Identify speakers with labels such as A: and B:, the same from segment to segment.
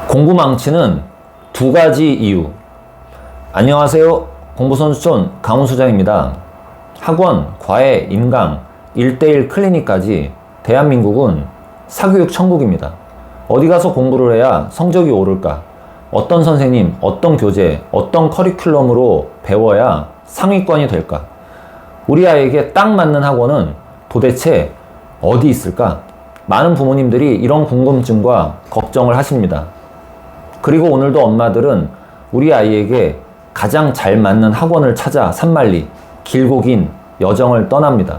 A: 공부 망치는 두 가지 이유. 안녕하세요. 공부선수촌 강훈소장입니다. 학원, 과외, 인강, 1:1 클리닉까지 대한민국은 사교육 천국입니다. 어디 가서 공부를 해야 성적이 오를까? 어떤 선생님, 어떤 교재, 어떤 커리큘럼으로 배워야 상위권이 될까? 우리 아이에게 딱 맞는 학원은 도대체 어디 있을까? 많은 부모님들이 이런 궁금증과 걱정을 하십니다. 그리고 오늘도 엄마들은 우리 아이에게 가장 잘 맞는 학원을 찾아 산만리, 길고 긴 여정을 떠납니다.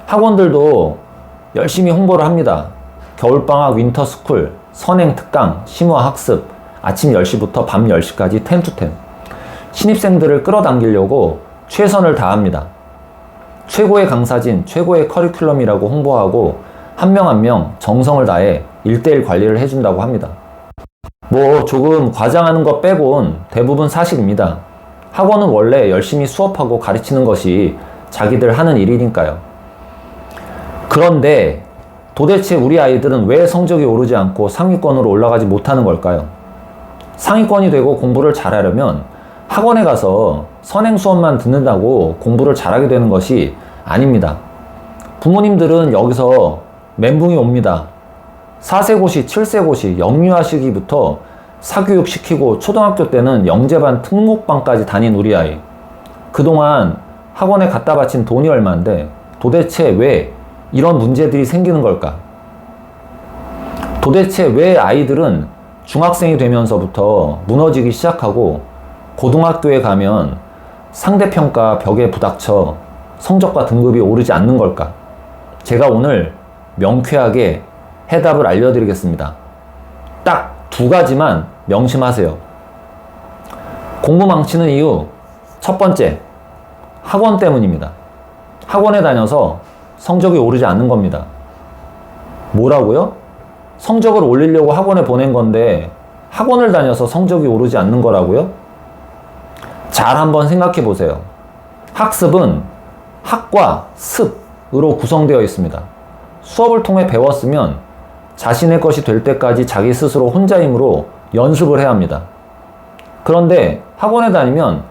A: 학원들도 열심히 홍보를 합니다. 겨울방학 윈터스쿨, 선행특강, 심화학습, 아침 10시부터 밤 10시까지 10to10. 신입생들을 끌어당기려고 최선을 다합니다. 최고의 강사진, 최고의 커리큘럼이라고 홍보하고 한 명 한 명 정성을 다해 1:1 관리를 해준다고 합니다. 조금 과장하는 것 빼곤 대부분 사실입니다. 학원은 원래 열심히 수업하고 가르치는 것이 자기들 하는 일이니까요. 그런데 도대체 우리 아이들은 왜 성적이 오르지 않고 상위권으로 올라가지 못하는 걸까요? 상위권이 되고 공부를 잘하려면 학원에 가서 선행 수업만 듣는다고 공부를 잘하게 되는 것이 아닙니다. 부모님들은 여기서 멘붕이 옵니다. 4세고시, 7세고시, 영유아 시기부터 사교육 시키고 초등학교 때는 영재반, 특목반까지 다닌 우리 아이. 그동안 학원에 갖다 바친 돈이 얼마인데 도대체 왜 이런 문제들이 생기는 걸까? 도대체 왜 아이들은 중학생이 되면서부터 무너지기 시작하고 고등학교에 가면 상대평가 벽에 부닥쳐 성적과 등급이 오르지 않는 걸까? 제가 오늘 명쾌하게 해답을 알려드리겠습니다. 딱 두 가지만 명심하세요. 공부 망치는 이유 첫 번째, 학원 때문입니다. 학원에 다녀서 성적이 오르지 않는 겁니다. 뭐라고요? 성적을 올리려고 학원에 보낸 건데 학원을 다녀서 성적이 오르지 않는 거라고요? 잘 한번 생각해 보세요. 학습은 학과 습으로 구성되어 있습니다. 수업을 통해 배웠으면 자신의 것이 될 때까지 자기 스스로 혼자 힘으로 연습을 해야 합니다. 그런데 학원에 다니면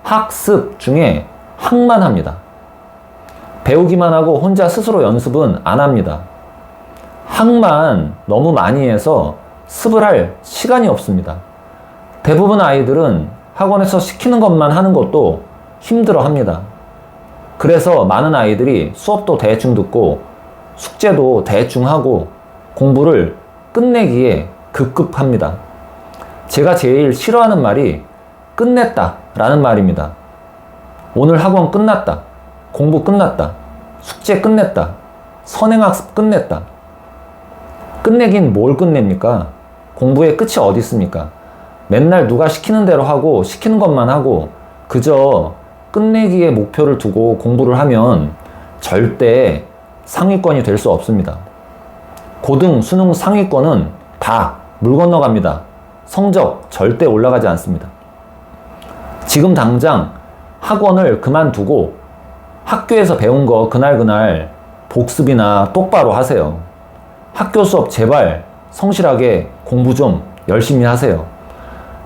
A: 학습 중에 학만 합니다. 배우기만 하고 혼자 스스로 연습은 안 합니다. 학만 너무 많이 해서 습을 할 시간이 없습니다. 대부분 아이들은 학원에서 시키는 것만 하는 것도 힘들어 합니다. 그래서 많은 아이들이 수업도 대충 듣고 숙제도 대충 하고 공부를 끝내기에 급급합니다. 제가 제일 싫어하는 말이 끝냈다 라는 말입니다. 오늘 학원 끝났다. 공부 끝났다. 숙제 끝냈다. 선행학습 끝냈다. 끝내긴 뭘 끝냅니까? 공부의 끝이 어디 있습니까? 맨날 누가 시키는 대로 하고 시키는 것만 하고 그저 끝내기에 목표를 두고 공부를 하면 절대 상위권이 될 수 없습니다. 고등, 수능 상위권은 다 물 건너갑니다. 성적 절대 올라가지 않습니다. 지금 당장 학원을 그만두고 학교에서 배운 거 그날 복습이나 똑바로 하세요. 학교 수업 제발 성실하게 공부 좀 열심히 하세요.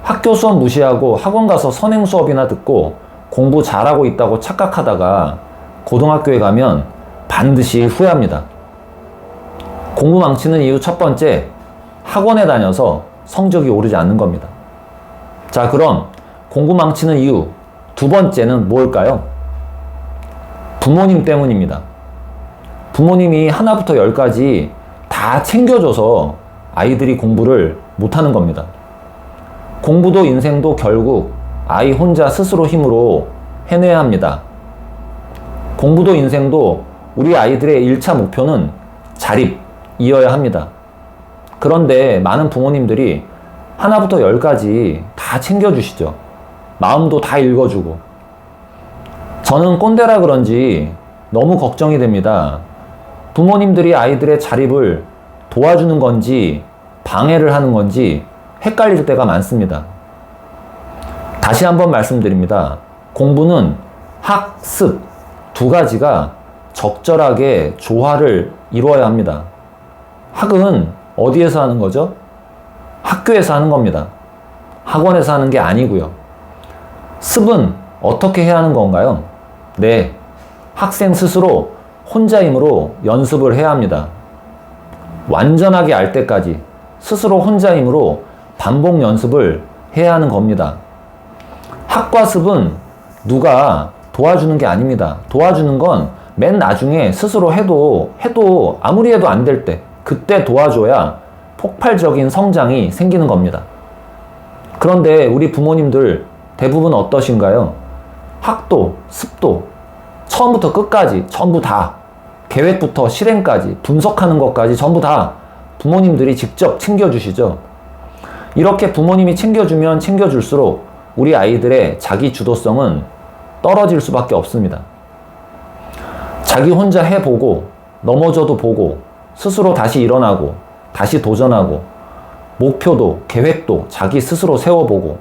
A: 학교 수업 무시하고 학원 가서 선행 수업이나 듣고 공부 잘하고 있다고 착각하다가 고등학교에 가면 반드시 후회합니다. 공부 망치는 이유 첫 번째, 학원에 다녀서 성적이 오르지 않는 겁니다. 자, 그럼 공부 망치는 이유 두 번째는 뭘까요? 부모님 때문입니다. 부모님이 하나부터 열까지 다 챙겨줘서 아이들이 공부를 못하는 겁니다. 공부도 인생도 결국 아이 혼자 스스로 힘으로 해내야 합니다. 공부도 인생도 우리 아이들의 1차 목표는 자립이어야 합니다. 그런데 많은 부모님들이 하나부터 열까지 다 챙겨주시죠. 마음도 다 읽어주고. 저는 꼰대라 그런지 너무 걱정이 됩니다. 부모님들이 아이들의 자립을 도와주는 건지 방해를 하는 건지 헷갈릴 때가 많습니다. 다시 한번 말씀드립니다. 공부는 학습 두 가지가 적절하게 조화를 이루어야 합니다. 학은 어디에서 하는 거죠? 학교에서 하는 겁니다. 학원에서 하는 게 아니고요. 습은 어떻게 해야 하는 건가요? 네, 학생 스스로 혼자 힘으로 연습을 해야 합니다. 완전하게 알 때까지 스스로 혼자 힘으로 반복 연습을 해야 하는 겁니다. 학과 습은 누가 도와주는 게 아닙니다. 도와주는 건 맨 나중에 스스로 해도 아무리 해도 안 될 때, 그때 도와줘야 폭발적인 성장이 생기는 겁니다. 그런데 우리 부모님들 대부분 어떠신가요? 학도, 습도, 처음부터 끝까지 전부 다, 계획부터 실행까지, 분석하는 것까지 전부 다 부모님들이 직접 챙겨주시죠. 이렇게 부모님이 챙겨주면 챙겨줄수록 우리 아이들의 자기 주도성은 떨어질 수밖에 없습니다. 자기 혼자 해보고, 넘어져도 보고, 스스로 다시 일어나고, 다시 도전하고, 목표도, 계획도 자기 스스로 세워보고,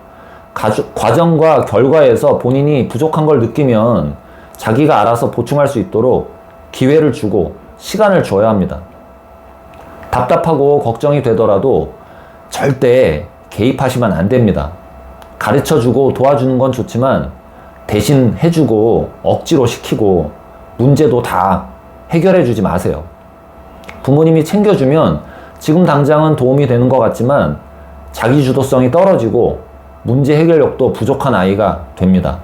A: 과정과 결과에서 본인이 부족한 걸 느끼면 자기가 알아서 보충할 수 있도록 기회를 주고 시간을 줘야 합니다. 답답하고 걱정이 되더라도 절대 개입하시면 안 됩니다. 가르쳐주고 도와주는 건 좋지만 대신 해주고 억지로 시키고 문제도 다 해결해주지 마세요. 부모님이 챙겨주면 지금 당장은 도움이 되는 것 같지만 자기 주도성이 떨어지고 문제 해결력도 부족한 아이가 됩니다.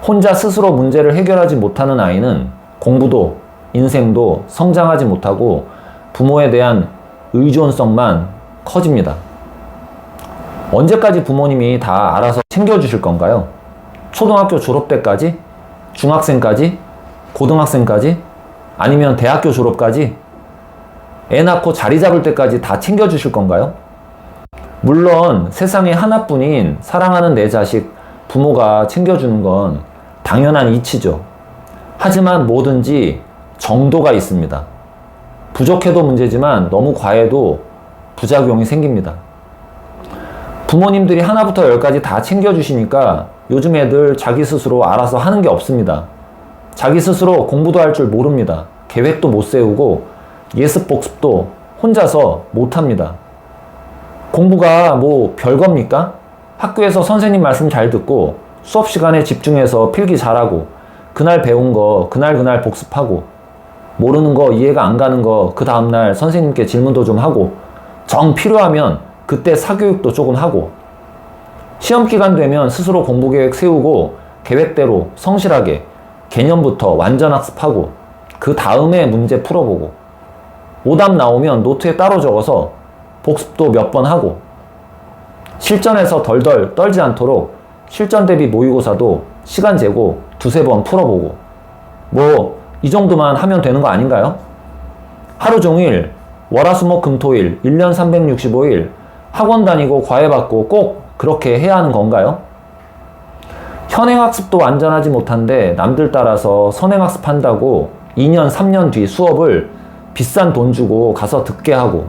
A: 혼자 스스로 문제를 해결하지 못하는 아이는 공부도 인생도 성장하지 못하고 부모에 대한 의존성만 커집니다. 언제까지 부모님이 다 알아서 챙겨주실 건가요? 초등학교 졸업 때까지? 중학생까지? 고등학생까지? 아니면 대학교 졸업까지? 애 낳고 자리 잡을 때까지 다 챙겨주실 건가요? 물론 세상에 하나뿐인 사랑하는 내 자식 부모가 챙겨주는 건 당연한 이치죠. 하지만 뭐든지 정도가 있습니다. 부족해도 문제지만 너무 과해도 부작용이 생깁니다. 부모님들이 하나부터 열까지 다 챙겨주시니까 요즘 애들 자기 스스로 알아서 하는 게 없습니다. 자기 스스로 공부도 할 줄 모릅니다. 계획도 못 세우고 예습 복습도 혼자서 못합니다. 공부가 뭐 별겁니까? 학교에서 선생님 말씀 잘 듣고 수업 시간에 집중해서 필기 잘하고 그날 배운 거 그날 복습하고 모르는 거 이해가 안 가는 거 그 다음날 선생님께 질문도 좀 하고 정 필요하면 그때 사교육도 조금 하고 시험 기간 되면 스스로 공부 계획 세우고 계획대로 성실하게 개념부터 완전 학습하고 그 다음에 문제 풀어보고 오답 나오면 노트에 따로 적어서 복습도 몇 번 하고 실전에서 덜덜 떨지 않도록 실전 대비 모의고사도 시간 재고 두세 번 풀어보고 뭐 이 정도만 하면 되는 거 아닌가요? 하루 종일 월화수목금토일 1년 365일 학원 다니고 과외 받고 꼭 그렇게 해야 하는 건가요? 현행학습도 완전하지 못한데 남들 따라서 선행학습한다고 2년 3년 뒤 수업을 비싼 돈 주고 가서 듣게 하고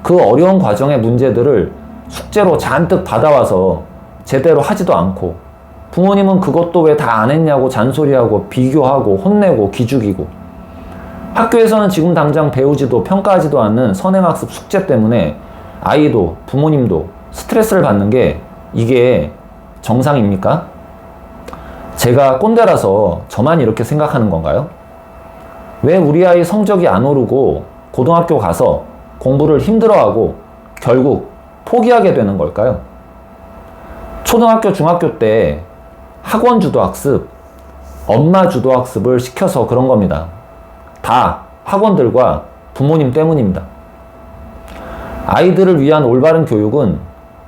A: 그 어려운 과정의 문제들을 숙제로 잔뜩 받아와서 제대로 하지도 않고 부모님은 그것도 왜 다 안 했냐고 잔소리하고 비교하고 혼내고 기죽이고 학교에서는 지금 당장 배우지도 평가하지도 않는 선행학습 숙제 때문에 아이도 부모님도 스트레스를 받는 게 이게 정상입니까? 제가 꼰대라서 저만 이렇게 생각하는 건가요? 왜 우리 아이 성적이 안 오르고 고등학교 가서 공부를 힘들어하고 결국 포기하게 되는 걸까요? 초등학교, 중학교 때 학원 주도학습, 엄마 주도학습을 시켜서 그런 겁니다. 다 학원들과 부모님 때문입니다. 아이들을 위한 올바른 교육은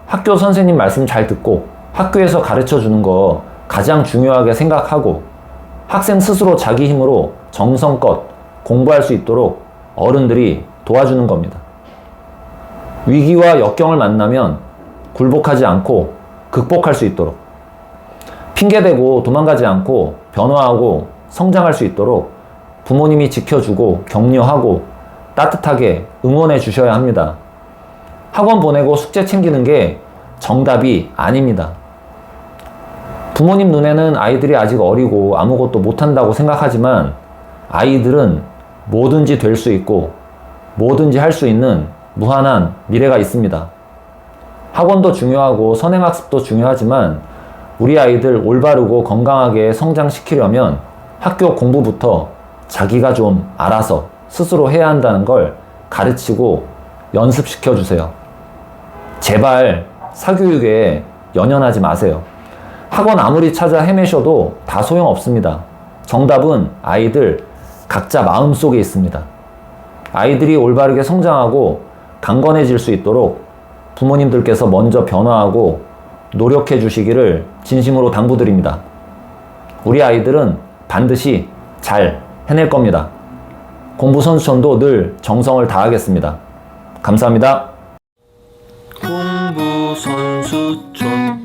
A: 학교 선생님 말씀 잘 듣고 학교에서 가르쳐 주는 거 가장 중요하게 생각하고 학생 스스로 자기 힘으로 정성껏 공부할 수 있도록 어른들이 도와주는 겁니다. 위기와 역경을 만나면 굴복하지 않고 극복할 수 있도록 핑계대고 도망가지 않고 변화하고 성장할 수 있도록 부모님이 지켜주고 격려하고 따뜻하게 응원해 주셔야 합니다. 학원 보내고 숙제 챙기는 게 정답이 아닙니다. 부모님 눈에는 아이들이 아직 어리고 아무것도 못한다고 생각하지만 아이들은 뭐든지 될 수 있고 뭐든지 할 수 있는 무한한 미래가 있습니다. 학원도 중요하고 선행학습도 중요하지만 우리 아이들 올바르고 건강하게 성장시키려면 학교 공부부터 자기가 좀 알아서 스스로 해야 한다는 걸 가르치고 연습시켜 주세요. 제발 사교육에 연연하지 마세요. 학원 아무리 찾아 헤매셔도 다 소용없습니다. 정답은 아이들 각자 마음속에 있습니다. 아이들이 올바르게 성장하고 강건해질 수 있도록 부모님들께서 먼저 변화하고 노력해 주시기를 진심으로 당부드립니다. 우리 아이들은 반드시 잘 해낼 겁니다. 공부선수촌도 늘 정성을 다하겠습니다. 감사합니다.
B: 공부선수촌